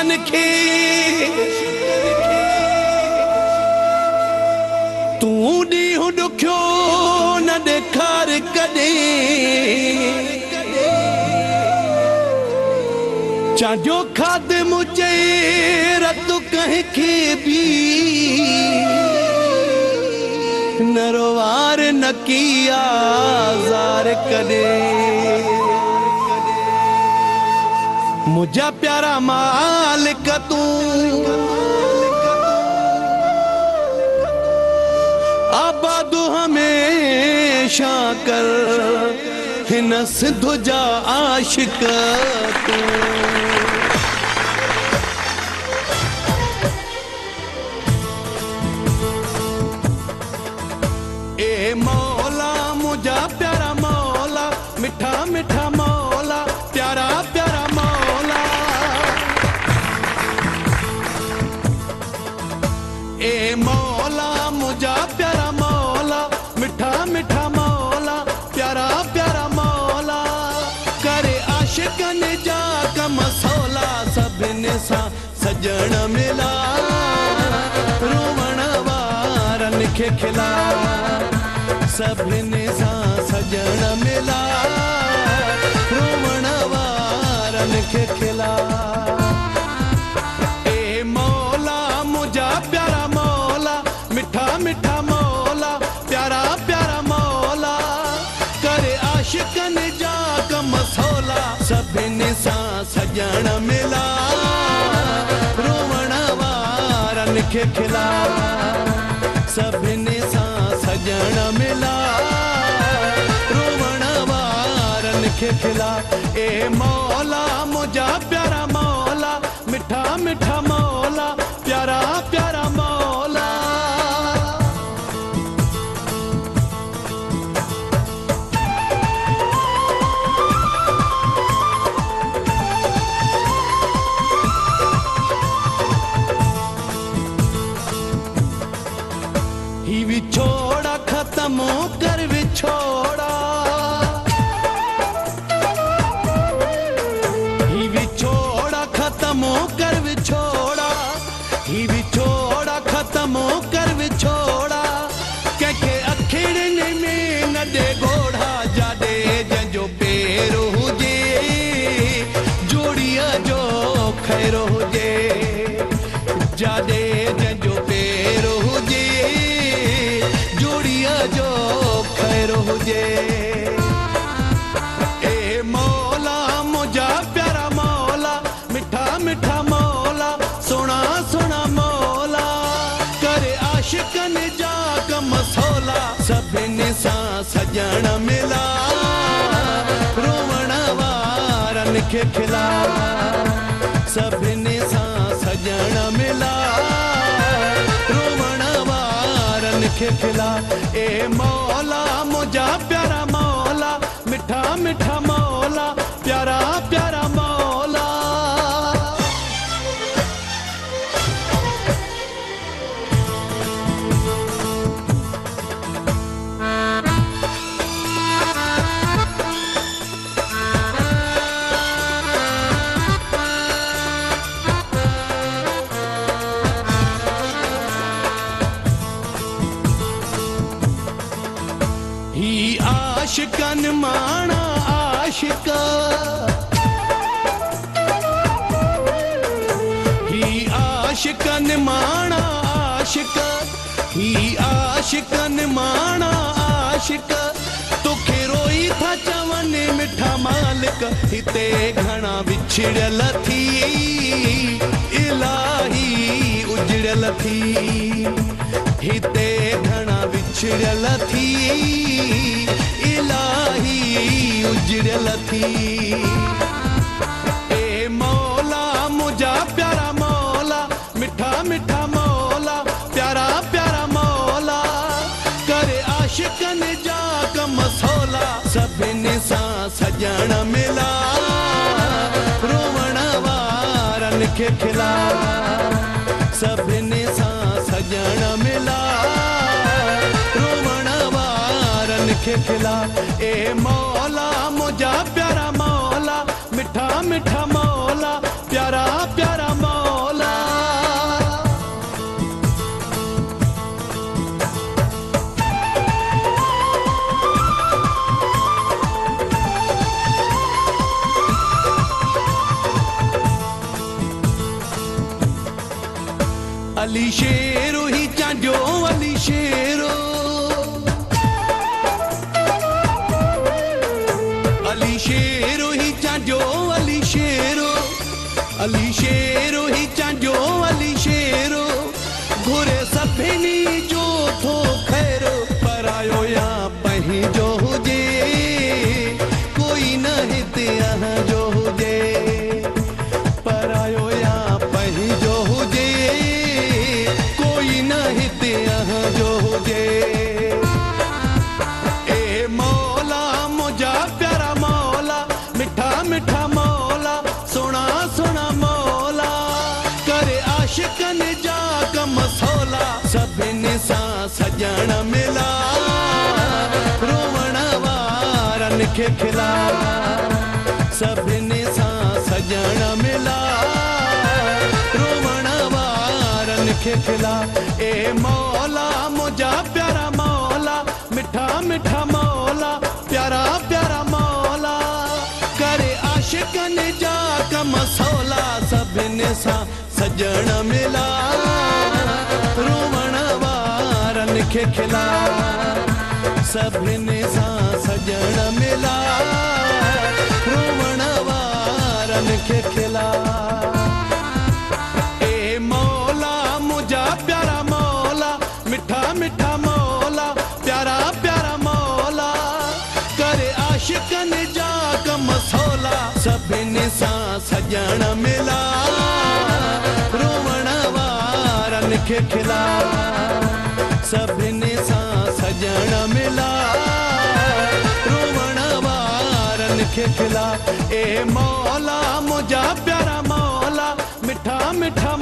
आशिकन खे तू ॾींहुं ॾुखियो न ॾेखार कॾहिं चांजो खाद मुझे रत कंहिंखे बि नरवार न किया ज़ार कॾहिं मुझा प्यारा मालिक तू आबाद हमेशा कर हिन सिंध जा आशिक तू ए मौला मुझा प्यारा मौला मिठा मिठा मौला प्यारा प्यारा मौला ए मौला मुझा प्यारा मौला मिठा मिठा मौला प्यारा प्यारा मौला करे आशिकन जा कम सौला सभिनी सां सजण मिला रोवण वारन खे खिला सभिनी सां सजण मिला रोवण वारन खे खिला ए मौला मुझा प्यारा मौला मिठा मिठा मौला प्यारा प्यारा मौला करे आशिकन जा कम सौला सभिनी सां सजण मिला रोवण वारन खे खिला सभिनी सां सजण मिला रोवण वारन खे खिला ए मौला मुझा प्यारा मौला मिठा मिठा मौला प्यारा प्यारा मौला ही विछोड़ा खत्म कर विछोड़ा ही विछोड़ा खत्म कर विछोड़ा ही विछोड़ा खत्म कर विछोड़ा कंहिंखे अखिड़िन में न ॾे घोड़ा जाॾे जंहिंजो पेर हुजे जोड़ीअ जो ख़ैर हुजे जाॾे जंहिंजो पेर हुजे जो खैर हुजे ए मौला मुझा प्यारा मौला मिठा मिठा मौला सोना सोना मौला करे आशिकन जा कम सौला सभिनी सां सजण मिला रोवण वारन खे खिला सभिनी सां सजण मिला रोवण वारन खे खिला ए मौला मुझा प्यारा मौला मिठा मिठा मौला प्यारा प्यारा मौला ही आशिकन माना आशिक ही आशिकन माना आशिक ही आशिकन माना आशिक तोखे रोई था चवन मिठा मालिक हिते घणा विछड़ियल थी इलाही उजड़ियल थी हिते घणा विछड़ियल थी इलाही उजड़ियल थी ए मौला मुझा प्यारा मौला मिठा मिठा मौला प्यारा प्यारा मौला करे आशिकन जा कम सौला सभिनी सां सजण मिला रोवण वारन खे खिला सभिनी सां सजण मिला रोवण वारन खे खिला ए मौला मुझा प्यारा मौला मिठा मिठा मौला प्यारा प्यारा मौला अली शेरो ही चांजो अली शेरो अली शेरो ही चांजो अली शेरो अली शेरो ही चांजो अली शेरो घुरे सभिनी जो थो खैरो परायो या पंहिंजो हुजे कोई न हिते जो हुजे परायो या पंहिंजो हुजे कोई न हिते जो हुजे ए मौला मुंहिंजा प्यारा मौला मिठा मिठा मौला सोना सोना मौला करे आशिकनि जा कम सौला सभिनी सां सजण मिला रोवण वारनि खे खिला सभिनी सां सजण मिला रोवण वारनि खे खिला ए मौला मुंहिंजा प्यारा मौला मिठा मिठा मौला प्यारा प्यारा मौला करे आशिकनि जा कम सौला सभिनी सां सजण मिला रोवण वारनि खे खिला सभिनी सां सजण मिला रोवण वारनि खे खिला ए मौला मुंहिंजा प्यारा मौला मिठा मिठा मौला प्यारा प्यारा मौला करे आशिकनि जा कम सौला सभिनी सां सजण मिला रोवण वारनि खे खिला सभिनी सां सजण मिला रोवण वारनि खे खिला ए मौला मुंहिंजा प्यारा मौला मिठा मिठा